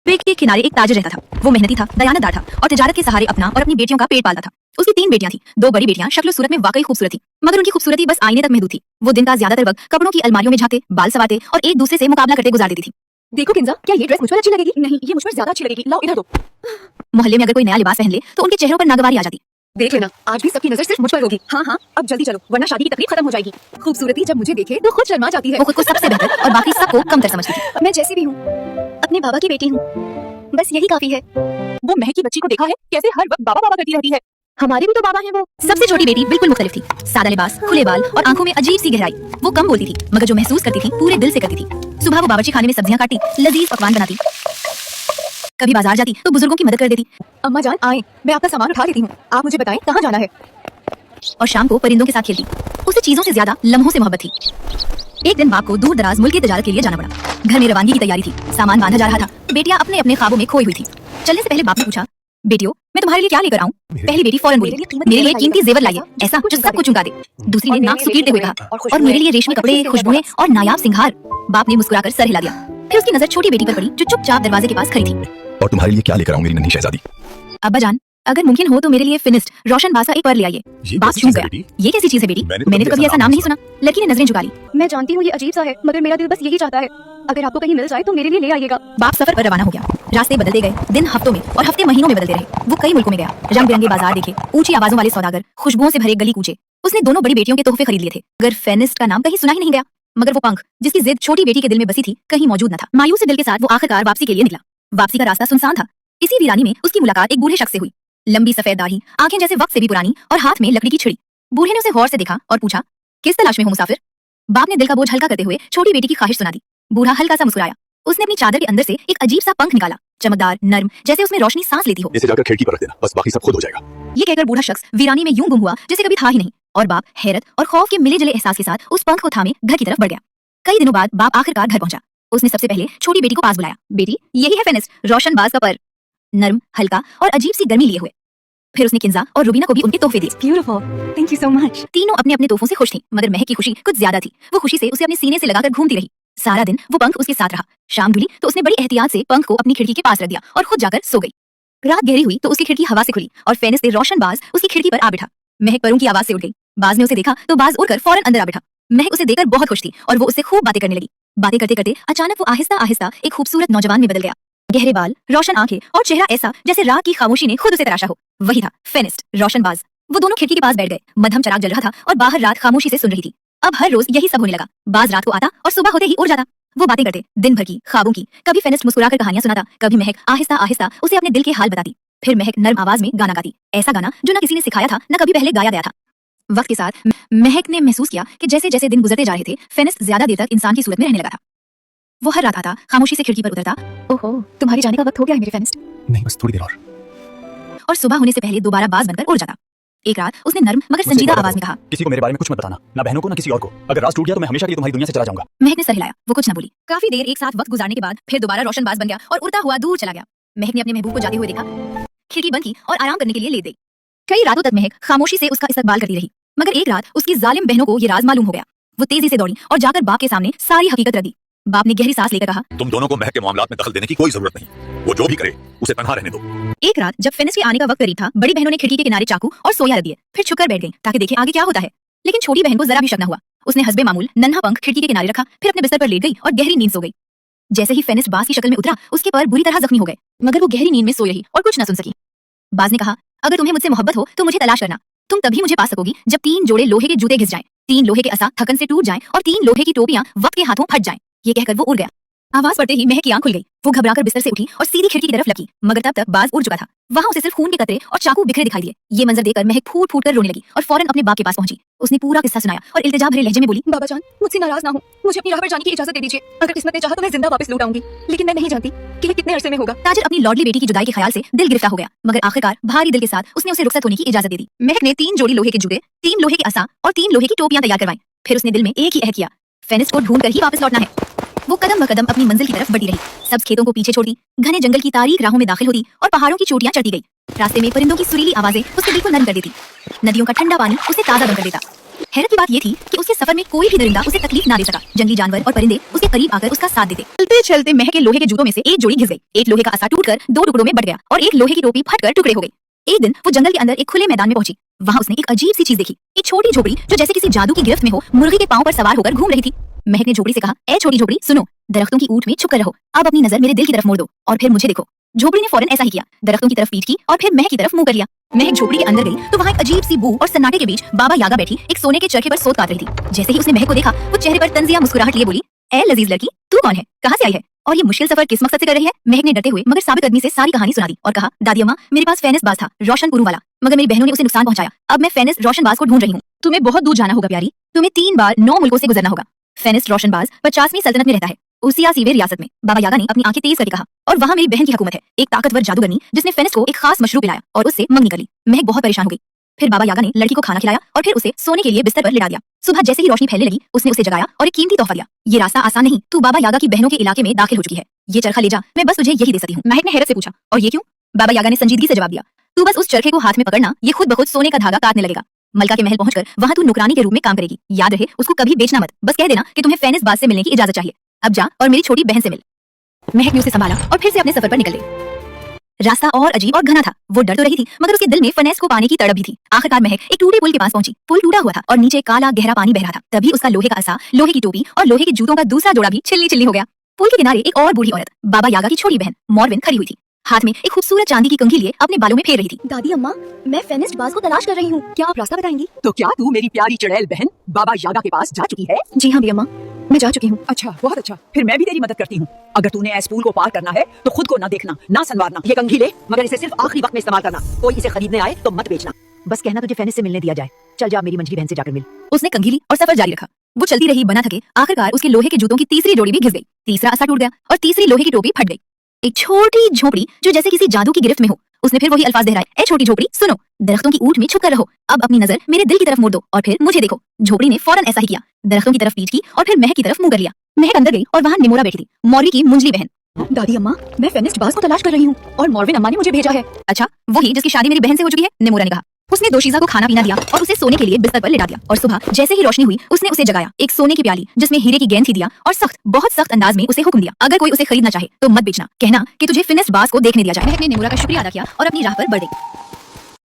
पेड़ के किनारे एक ताजिर रहता था। वो मेहनती था, दयानतदार था और तिजारत के सहारे अपना और अपनी बेटियों का पेट पालता था। उसकी 3 बेटियां थी। 2 बड़ी बेटियां शक्ल सूरत में वाकई खूबसूरत थी, मगर उनकी खूबसूरती बस आईने तक महदूद थी। वो दिन का ज्यादातर वक्त कपड़ों की अलमारियों में झांकते, बाल सवाते और एक दूसरे से मुकाबला करते गुजार देती थी। देखो किंजा, क्या ये ड्रेस मुझ पर अच्छी लगेगी? नहीं, ये मुझ पर ज्यादा अच्छी लगेगी। लाओ इधर दो। मोहल्ले में अगर कोई नया लिबास पहन ले तो उनके चेहरों पर नागवारी आ जाती। देख लेना, आज भी सबकी नजर सिर्फ मुझ पर होगी। हाँ हाँ, अब जल्दी चलो वरना शादी की तकलीफ खत्म हो जाएगी। खूबसूरती जब मुझे देखे तो खुद शर्मा जाती है। वो खुद को सबसे बेहतर और बाकी सबको कमतर समझती थी। मैं जैसी भी हूँ, अपने बाबा की बेटी हूँ, बस यही काफी है। वो महक की बच्ची को देखा है कैसे हर वक्त बाबा बाबा करती रहती है। हमारे भी तो बाबा हैं वो। सबसे छोटी बेटी बिल्कुल मुख्तलिफ थी। सादा लिबास, खुले बाल और आंखों में अजीब सी गहराई। वो कम बोलती थी, मगर जो महसूस करती थी पूरे दिल से करती थी। सुबह वो बावर्ची खाने में सब्जियां काटती, लजीज पकवान बनाती। कभी बाजार जाती तो बुजुर्गों की मदद कर देती। अम्मा जान आए, मैं आपका सामान उठा लेती हूँ। आप मुझे बताएं कहाँ जाना है। और शाम को परिंदों के साथ खेलती। उसे चीजों से ज्यादा लम्हों से मोहब्बत थी। एक दिन बाप को दूर दराज मुल्क की तिजारत के लिए जाना पड़ा। घर में रवानगी की तैयारी थी, सामान बांधा जा रहा था। बेटियां अपने अपने ख्वाबों में खोई हुई थी। चलने से पहले बाप ने पूछा, बेटियों मैं तुम्हारे लिए क्या लेकर आऊं? पहली बेटी फौरन बोली, मेरे लिए कीमती जेवर लाइए, ऐसा जो सब कुछ चुका दे। दूसरी ने नाक सुकीरते हुए कहा, और मेरे लिए रेशमी कपड़े, खुशबुएं और नायाब सिंगार। बाप ने मुस्कुराकर सर हिला दिया। फिर उसकी नजर छोटी बेटी पर पड़ी जो चुपचाप दरवाजे के पास खड़ी थी। और तुम्हारे लिए क्या लेकर आऊं मेरी नन्ही शहजादी? अब्बा जान, अगर मुमकिन हो तो मेरे लिए फिनिस्ट रोशन बासा एक पर ले आइए। बाप चूक गया। ये कैसी चीज है बेटी? मैंने तो कभी ऐसा नाम नहीं सुना। लड़की ने नजरें झुका ली। मैं जानती हूँ ये अजीब सा है, मगर मेरा दिल बस यही चाहता है। अगर आपको कहीं मिल जाए तो मेरे लिए ले आइएगा। बाप सफर पर रवाना हो गया। रास्ते बदलते गए, दिन हफ्तों में और हफ्ते महीनों में बदलते रहे। वो कई मुल्कों में गया, रंग बिरंगे बाजार देखे, ऊंची आवाजों वाले सौदागर, खुशबुओं से भरे गली कूचे। उसने दोनों बड़ी बेटियों के तोहफे खरीद लिए थे, मगर फेनिस्ट का नाम कहीं सुना ही नहीं गया। मगर वो पंख जिसकी जिद छोटी बेटी के दिल में बसी थी कहीं मौजूद न था। मायूस दिल के साथ वो आखिरकार वापसी के लिए निकला। वापसी का रास्ता सुनसान था। इसी वीरानी में उसकी मुलाकात एक बूढ़े शख्स से हुई। लंबी सफेद दाढ़ी, आंखें जैसे वक्त से भी पुरानी और हाथ में लकड़ी की छिड़ी। बूढ़े ने उसे गौर से देखा और पूछा, किस तलाश में हो मुसाफिर? बाप ने दिल का बोझ हल्का करते हुए छोटी बेटी की ख्वाहिश सुना दी। बूढ़ा हल्का सा मुस्कुराया। उसने अपनी चादर के अंदर से एक अजीब सा पंख निकाला, चमकदार, नर्म, जैसे उसमें रोशनी सांस लेती हो। इसे जाकर खिड़की पर रख देना, बस बाकी सब खुद हो जाएगा। ये कहकर बूढ़ा शख्स वीरानी में यूं गुम हुआ जैसे कभी था ही नहीं। और बाप हैरत और खौफ के मिले जले एहसास के साथ उस पंख को थामे घर की तरफ बढ़ गया। कई दिनों बाद बाप आखिरकार घर पहुंचा। उसने सबसे पहले छोटी बेटी को पास बुलाया। बेटी, यही है फेनिस्ट रोशन बाज का पर, नर्म, हल्का और अजीब सी गर्मी लिए हुए। फिर उसने किंजा और रुबीना को भी उनके तोहफे दिए। Beautiful, thank you so much. तीनों अपने अपने तोहफों से खुश थी, मगर महक की खुशी कुछ ज्यादा थी। वो खुशी से उसे अपने सीने से लगाकर घूमती रही। सारा दिन वो पंख उसके साथ रहा। शाम ढुली तो उसने बड़ी एहतियात से पंख को अपनी खिड़की के पास रख दिया और खुद जाकर सो गई। रात गहरी हुई तो उसकी खिड़की हवा से खुली और फेनिस से रोशन बाज उसकी खिड़की पर आ बैठा। महक परों की आवाज से उठ गई। बाज ने उसे देखा तो बाज उड़कर फौरन अंदर आ बैठा। महक उसे देखकर बहुत खुश थी और वो उससे खूब बातें करने लगी। बातें करते करते अचानक वो आहिस्ता आहिस्ता एक खूबसूरत नौजवान में बदल गया। गहरे बाल, रोशन आंखें और चेहरा ऐसा जैसे रात की खामोशी ने खुद उसे तराशा हो। वही था फेनिस्ट रोशन बाज। वो दोनों खिड़की के पास बैठ गए। मध्यम चराग जल रहा था और बाहर रात खामोशी से सुन रही थी। अब हर रोज यही सब होने लगा। बाज रात को आता और सुबह होते ही उड़ जाता। वो बातें करते दिन भर की, ख्वाबों की। कभी फेनिस्ट मुस्कुराकर कहानियां सुनाता, कभी महक आहिस्ता आहिस्ता उसे अपने दिल के हाल बताती। फिर महक नर्म आवाज में गाना गाती, ऐसा गाना जो न किसी ने सिखाया था, न कभी पहले गाया गया था। वक्त के साथ महक ने महसूस किया कि जैसे जैसे दिन गुजरते जा रहे थे, फेनिस्ट ज्यादा देर तक इंसान की सूरत में रहने लगा था। वो हर रात आता, खामोशी से खिड़की पर उतरता। ओहो, तुम्हारी जाने का वक्त हो गया है मेरे फेनिस्ट। नहीं, बस थोड़ी देर और सुबह होने से पहले दोबारा बाज बनकर उड़ जाता। एक रात उसने नर्म मगर संजीदा आवाज में कहा, किसी को मेरे बारे में कुछ मत बताना, ना बहनों को ना किसी और को। अगर राज टूट गया तो मैं हमेशा के लिए तुम्हारी दुनिया से चला जाऊंगा। महक ने सर हिलाया। वो कुछ न बोली। काफी देर एक साथ वक्त गुजारने के बाद फिर दोबारा रोशन बाज बन गया और उड़ता हुआ दूर चला गया। महक ने अपने महबूब को जाते हुए देखा, खिड़की बंद की और आराम करने के लिए ले गई। कई रातों तक महक खामोशी से उसका इस्तकबाल करती रही, मगर एक रात उसकी जालिम बहनों को ये राज मालूम हो गया। वो तेजी से दौड़ी और जाकर बाप के सामने सारी हकीकत रख दी। बाप ने गहरी सांस लेकर कहा, तुम दोनों को महक के मामलात में दखल देने की कोई जरूरत नहीं। वो जो भी करे उसे तन्हा रहने दो। एक रात जब फेनिस के आने का वक्त करीब था, बड़ी बहनों ने खिड़की के किनारे चाकू और सोया रख दिए। फिर छुपकर बैठ गई ताकि देखें आगे क्या होता है। लेकिन छोटी बहन को जरा भी शक न हुआ। उसने हस्बे मामूल नन्हा पंख खिड़की के किनारे रखा, फिर अपने बिस्तर पर लेट गई और गहरी नींद सो गई। जैसे ही फेनिस बाज की शक्ल में उतरा, उसके पैर बुरी तरह जख्मी हो गए, मगर वो गहरी नींद में सोई रही और कुछ न सुन सकी। बाज ने कहा, अगर तुम्हें मुझसे मोहब्बत हो तो मुझे तलाश करना। तुम तभी मुझे पा सकोगी जब 3 जोड़े लोहे के जूते घिस जाएं, 3 लोहे के असा थकन से टूट जाएं और 3 लोहे की टोपियां वक्त के हाथों फट जाएं। ये कहकर वो उड़ गया। आवाज पड़ते ही महक की आंख खुल गई। वो घबराकर बिस्तर से उठी और सीधी खिड़की की तरफ लगी, मगर तब तक बाज उड़ चुका था। वहां उसे सिर्फ खून के कतरे और चाकू बिखरे दिखाई दिए। ये मंजर देखकर महक फूट फूट कर रोने लगी और फौरन अपने बाप के पास पहुंची। उसने पूरा किस्सा सुनाया और इल्तिजा भरे लहजे में बोली, बाबा जान, मुझसे नाराज ना हो, मुझे अपनी राह पर जाने की इजाजत दे दीजिए। अगर किस्मत ने चाहा तो मैं जिंदा वापस लौट आऊंगी, लेकिन मैं नहीं जानती कि ये कितने अरसे में होगा। ताजिर अपनी लॉडली बेटी की जुदाई के ख्याल से दिल गिरफ्तार हो गया, मगर आखिरकार भारी दिल के साथ उसने उसे रुखसत होने की इजाजत दे दी। महक ने 3 जोड़ी लोहे के जूते, 3 लोहे के असा और 3 लोहे की टोपियां तैयार करवाई। फिर उसने दिल में एक ही अहद किया, फेनिस को ढूंढ कर ही वापस लौटना है। वो कदम ब कदम अपनी मंजिल की तरफ बढ़ती रही। सब खेतों को पीछे छोड़ती, घने जंगल की तारीक राहों में दाखिल होती और पहाड़ों की चोटियां चढ़ती गई। रास्ते में परिंदों की सुरीली आवाजें उसके दिल को नरम कर देती। नदियों का ठंडा पानी उसे ताजा बन कर देता। हैरत की बात ये थी कि उसके सफर में कोई भी दरिंदा उसे तकलीफ ना दे सका। जंगली जानवर और परिंदे उसके करीब आकर उसका साथ देते। चलते चलते महक के लोहे के जूतों में से एक जोड़ी घिस गई। एक लोहे का असा टूटकर 2 टुकड़ों में बट गया और एक लोहे की टोपी फटकर टुकड़े हो गई। एक दिन वो जंगल के अंदर एक खुले मैदान में पहुंची। वहां उसने एक अजीब सी चीज देखी। एक छोटी झोपड़ी जो जैसे किसी जादू की गिरफ्त में हो, मुर्गी के पांव पर सवार होकर घूम रही थी। महक ने झोपड़ी से कहा, ए छोटी झोपड़ी सुनो, दरख्तों की ऊंट में छुप कर रहो। अब अपनी नजर मेरे दिल की तरफ मोड़ दो और फिर मुझे देखो। झोपड़ी ने फौरन ऐसा ही किया। दरख्तों की तरफ पीठ की और फिर महक की तरफ मुंह कर लिया। महक झोपड़ी के अंदर गई तो वहाँ एक अजीब सी बू और सन्नाटे के बीच बाबा यागा बैठी एक सोने के चरखे पर सोत काट रही थी। जैसे ही उसने महक को देखा, वो चेहरे पर तंजिया मुस्कुराहट लिए बोली, ए लजीज लड़की, तू कौन है, कहाँ से आई है और ये मुश्किल सफर किस मकसद से कर रही है? महक ने डरते हुए मगर साबित कदमी से सारी कहानी सुना दी और कहा, दादी अम्मा, मेरे पास फेनिस बाज था, रोशन पुरू वाला, मगर मेरी बहनों ने उसे नुकसान पहुंचाया। अब मैं फेनिस रोशनबाज को ढूंढ रही हूँ। तुम्हें बहुत दूर जाना होगा प्यारी, तुम्हें 3 बार 9 मुल्कों से गुजरना होगा। फेनिस रोशनबाज 50वीं सल्तनत में रहता है, उसिया सीवे रियासत में। बाबा यागा ने अपनी आंखें तेज करके कहा, और वहाँ मेरी बहन की हुकूमत है, एक ताकतवर जादूगरनी जिसने फेनिस को एक खास मशरूब पिलाया और उससे मंगनी कर ली। महक बहुत परेशान हो गई। फिर बाबा यागा ने लड़की को खाना खिलाया और फिर उसे सोने के लिए बिस्तर पर लिटा दिया। सुबह जैसे ही रोशनी फैलने लगी, उसने उसे जगाया और एक कीमती तोहफा दिया। ये रास्ता आसान नहीं, तू बाबा यागा की बहनों के इलाके में दाखिल हो चुकी है। ये चरखा ले जा, मैं बस तुझे यही दे सकती हूँ। महक ने हैरत से पूछा, और ये क्यों? बाबा यागा ने संजीदगी से जवाब दिया, तू बस उस चरखे को हाथ में पकड़ना, ये खुद ब खुद सोने का धागा काटने लगेगा। मलका के महल पहुंचकर वहां तू नुकरानी के रूप में काम करेगी। याद रहे, उसको कभी बेचना मत। बस कह देना कि तुम्हें फेनिस बाज से मिलने की इजाजत चाहिए। अब जा और मेरी छोटी बहन से मिल। महक ने उसे संभाला और फिर से अपने सफर पर निकल गई। रास्ता और अजीब और घना था। वो डर तो रही थी, मगर उसके दिल में फेनिस को पाने की तड़प भी थी। आखिरकार महक एक टूटे पुल के पास पहुंची। पुल टूटा हुआ था और नीचे काला गहरा पानी बह रहा था। तभी उसका लोहे का असा, लोहे की टोपी और लोहे के जूतों का दूसरा जोड़ा भी छिल्ली छिल्ली हो गया। पुल के किनारे एक और बूढ़ी औरत, बाबा यागा की छोटी बहन मॉर्विन, खड़ी हुई थी। हाथ में एक खूबसूरत चांदी की कंघी लिए अपने बालों में फेर रही थी। दादी अम्मा, मैं फेनिस बाज को तलाश कर रही हूँ, क्या आप रास्ता बताएंगी? तो क्या तू मेरी प्यारी चुड़ैल बहन बाबा यागा के पास जा चुकी है? जी हाँ भी अम्मा, मैं जा चुकी हूँ। अच्छा, बहुत अच्छा। फिर मैं भी तेरी मदद करती हूँ। अगर तूने इस पुल को पार करना है तो खुद को ना देखना, ना संवारना। ये कंघी ले, मगर इसे सिर्फ आखिरी वक्त में इस्तेमाल करना। कोई इसे खरीदने आए तो मत बेचना। बस कहना तुझे फेनिस से मिलने दिया जाए। चल जा, मेरी मंझली बहन से जाकर मिल। उसने कंघी ली और सफर जारी रखा। वो चलती रही बना थके। आखिरकार उसके लोहे के जूतों की तीसरी जोड़ी भी घिस गई। तीसरा असा टूट गया और तीसरी लोहे की टोपी फट गई। एक छोटी झोपड़ी जो जैसे किसी जादू की गिरफ्त में हो। उसने फिर वही अल्फाज दोहराए, ए छोटी झोपड़ी सुनो, दरख्तों की ऊंट में छुप कर रहो। अब अपनी नजर मेरे दिल की तरफ मोड़ दो और फिर मुझे देखो। झोपड़ी ने फौरन ऐसा ही किया। दरख्तों की तरफ पीठ की और फिर महक की तरफ मुंह कर लिया। महक अंदर गई और वहाँ निमोरा बैठी थी, मौरी की मुंजली बहन। दादी अम्मा, मैं फेनिस बाज को तलाश कर रही हूँ और मॉर्विन अम्मा ने मुझे भेजा है। अच्छा, वही जिसकी शादी मेरी बहन से हो चुकी है, निमोरा ने कहा। उसने दोशीजा को खाना पीना दिया और उसे सोने के लिए बिस्तर पर लिटा दिया और सुबह जैसे ही रोशनी हुई, उसने उसे जगाया। एक सोने की प्याली जिसमें हीरे की गेंद थी दिया और सख्त, बहुत सख्त अंदाज में उसे हुक्म दिया, अगर कोई उसे खरीदना चाहे तो मत बेचना, कहना कि तुझे फेनिस बाज को देखने दिया जाए। महक ने निमोरा का शुक्रिया अदा किया और अपनी राह पर बढ़ गई।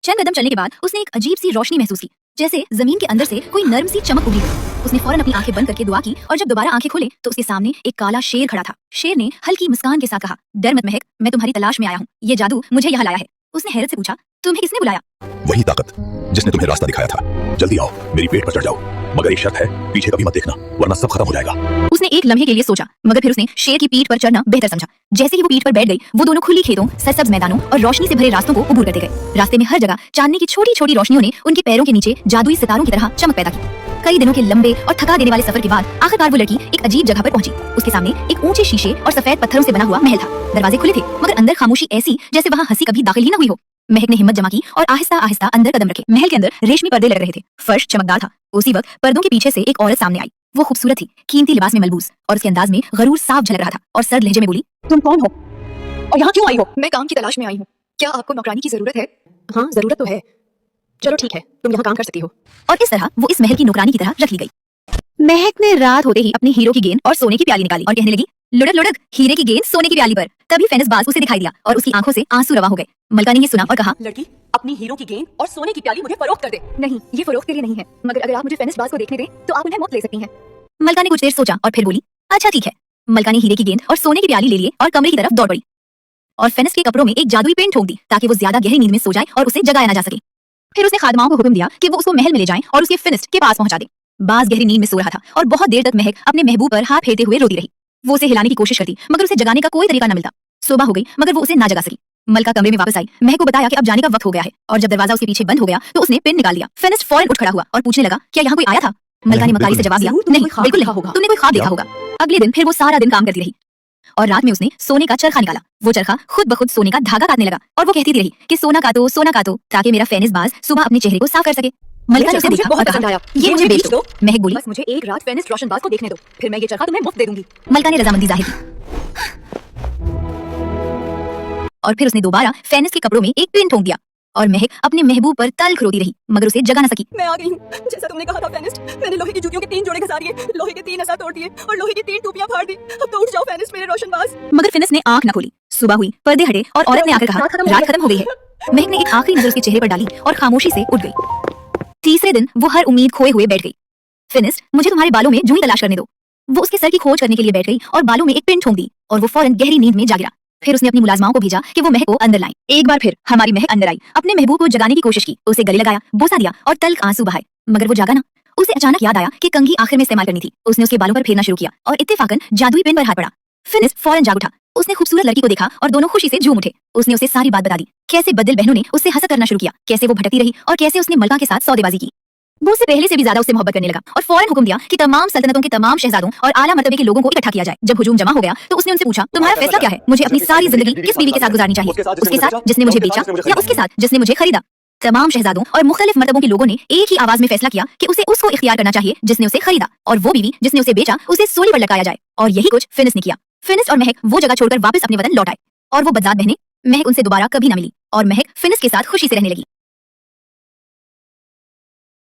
चंद कदम चलने के बाद उसने एक अजीब सी रोशनी महसूस की, जैसे जमीन के अंदर से कोई नर्म सी चमक उभरी। उसने फौरन अपनी आंखें बंद करके दुआ की और जब दोबारा आंखें खोले तो उसके सामने एक काला शेर खड़ा था। शेर ने हल्की मुस्कान के साथ कहा, डर मत महक, मैं तुम्हारी तलाश में आया हूँ। ये जादू मुझे यहाँ लाया है। उसने हैरत से पूछा, तुम्हें किसने बुलाया? वही ताकत जिसने तुम्हें रास्ता दिखाया था। जल्दी आओ, मेरी पेट पर चढ़ जाओ, मगर एक शर्त है, पीछे कभी मत देखना, वरना सब खत्म हो जाएगा। उसने एक लम्हे के लिए सोचा, मगर फिर उसने शेर की पीठ पर चढ़ना बेहतर समझा। जैसे ही वो पीठ पर बैठ गई, वो दोनों खुली खेतों, सरसब्ज मैदानों और रोशनी से भरे रास्तों को अबूर करते गए। रास्ते में हर जगह चांदनी की छोटी छोटी रोशनियों ने उनके पैरों के नीचे जादुई सितारों की तरह चमक पैदा की। कई दिनों के लंबे और थका देने वाले सफर के बाद आखिरकार वो लड़की एक अजीब जगह पर पहुंची। उसके सामने एक ऊंचे शीशे और सफेद पत्थरों से बना हुआ महल था। दरवाजे खुले थे, मगर अंदर खामोशी ऐसी जैसे वहाँ हंसी कभी दाखिल ही न हुई हो। महक ने हिम्मत जमा की और आहिस्ता आहिस्ता अंदर कदम रखे। महल के अंदर रेशमी पर्दे लग रहे थे, फर्श चमकदार था। उसी वक्त पर्दों के पीछे से एक औरत सामने आई। वो खूबसूरत थी, कीमती लिबास में मलबूस, और उसके अंदाज में गरूर साफ झलक रहा था और सर्द लहजे में बोली, तुम कौन हो और यहाँ क्यों आई हो? मैं काम की तलाश में आई हूँ, क्या आपको नौकरानी की जरूरत है? हाँ, जरूरत तो है। चलो ठीक है, तुम यहाँ काम कर सकती हो। और इस तरह वो इस महल की नौकरानी की तरह रख ली गई। महक ने रात होते ही अपने हीरो की गेंद और सोने की प्याली निकाली और कहने लगी, लुढ़क लुढ़क, हीरे की गेंद सोने की प्याली पर। तभी फेनिस बाज उसे दिखाई दिया और उसकी आंखों से आंसू रवा हो गए। मलका ने ये सुना और कहा, लड़की, अपनी हीरो की गेंद और सोने की प्याली मुझे फरोख्त कर दे। नहीं, ये फरोख्त के लिए नहीं है, मगर अगर आप मुझे फेनिस बाज को देखने दें तो आप उन्हें मुफ्त ले सकती हैं। मलका ने कुछ देर सोचा और फिर बोली, अच्छा ठीक है। मलका ने हीरे की गेंद और सोने की प्याली ले लिए और कमरे की तरफ दौड़ पड़ी और फेनिस के कपड़ों में एक जादुई पेंट ठोक दी ताकि वो ज्यादा गहरी नींद में सो जाए और उसे जगाया ना जा सके। फिर उसने खादमाओं को हुक्म दिया कि वो उसको महल में ले जाएं और उसके फिनिस्ट के पास पहुंचा दे। बाज गहरी नींद में सो रहा था और बहुत देर तक महक अपने महबूब पर हाथ फेरते हुए रोती रही। वो उसे हिलाने की कोशिश करती, मगर उसे जगाने का कोई तरीका न मिलता। सुबह हो गई, मगर वो उसे ना जगा सकी। मलका कमरे में वापस आई, महक को बताया कि अब जाने का वक्त हो गया है, और जब दरवाजा उसके पीछे बंद हो गया तो उसने पिन निकाल लिया। फेनिस फौरन उठ खड़ा हुआ और पूछने लगा, क्या यहाँ कोई आया था? मलका ने मकारी से जवाब दिया, नहीं, बिल्कुल नहीं, तुमने कोई ख्वाब देखा होगा। अगले दिन फिर वो सारा दिन काम करती रही और रात में उसने सोने का चरखा निकाला। वो चरखा खुद ब खुद सोने का धागा काटने लगा और वो कहती रही कि सोना काटो ताकि मेरा फेनिस बाज सुबह अपने चेहरे को साफ कर सके। मलका ने उसे देखा और कहा, ये मुझे बेच दो। महक बोली, बस मुझे एक रात फेनिस रोशनबाज को देखने दो, फिर मैं ये चरखा तुम्हें मुफ्त दे दूंगी। मलका ने रजामंदी जाहिर की और फिर उसने दोबारा फेनिस के कपड़ों में एक पिन ठोक दिया और महक अपने महबूब पर तल्ख रोती रही मगर उसे जगा न सकी। मैं आ गई हूँ जैसा तुमने कहा था फेनिस्ट। मैंने लोहे की जूतियों के 3 जोड़े घसा दिए, लोहे के 3 नसा तोड़ दिए और लोहे की 3 टोपियां फाड़ दी। अब तो उठ जाओ फेनिस्ट मेरे रोशनबाज। मगर फिनिस ने आंख न खोली। सुबह हुई, पर्दे हटे और औरत ने आकर कहा रात खत्म हो गई है। महक ने एक आखिरी नजर उसके चेहरे पर डाली और खामोशी से उठ गई। तीसरे दिन वो हर उम्मीद खोए हुए बैठ गई। फिनिस, मुझे तुम्हारे बालों में जूई तलाश करने दो। वो उसके सर की खोज करने के लिए बैठ गई और बालों में एक पिन ठोंक दी और वो फौरन गहरी नींद में जा गिरा। फिर उसने अपनी मुलाजमाओं को भेजा कि वो महक को अंदर लाएं। एक बार फिर हमारी महक अंदर आई, अपने महबूब को जगाने की कोशिश की, उसे गले लगाया, बोसा दिया और तल्ख आंसू बहाए, मगर वो जागा ना। उसे अचानक याद आया कि कंघी आखिर में इस्तेमाल करनी थी। उसने उसके बालों पर फेरना शुरू किया और इत्तेफाकन जादुई पिन पर हाथ पड़ा। फिनिस फौरन जाग उठा। उसने खूबसूरत लड़की को देखा और दोनों खुशी से झूम उठे। उसने उसे सारी बात बता दी, कैसे बदल बहनों ने उससे हंसत करना शुरू किया, कैसे वो भटकती रही और कैसे उसने मलका के साथ सौदेबाजी की। वो उससे पहले से भी ज्यादा उससे मोहब्बत करने लगा और फौरन हुक्म दिया कि तमाम सल्तनतों के तमाम शहजादों और आला मर्तबे के लोगों को इकट्ठा किया जाए। जब हुजूम जमा हो गया तो उसने उनसे पूछा, तुम्हारा फैसला क्या है? मुझे अपनी सारी जिंदगी किस बीवी के साथ गुजारनी चाहिए? उसके साथ जिसने मुझे बेचा या उसके साथ जिसने मुझे खरीदा? तमाम शहजादों और मुख्तलिफ मर्तबों के लोगों ने एक ही आवाज में फैसला किया कि उसे उसको इख्तियार करना चाहिए जिसने उसे खरीदा, और वो बीवी जिसने उसे बेचा उसे सूली पर लटकाया जाए। और यही कुछ फिनिस ने किया। फिनिस और महक वो जगह छोड़कर वापस अपने वतन लौट आए और वो बदजात बहनें महक उनसे दोबारा कभी न मिली और महक फिनिस के साथ खुशी से रहने लगी।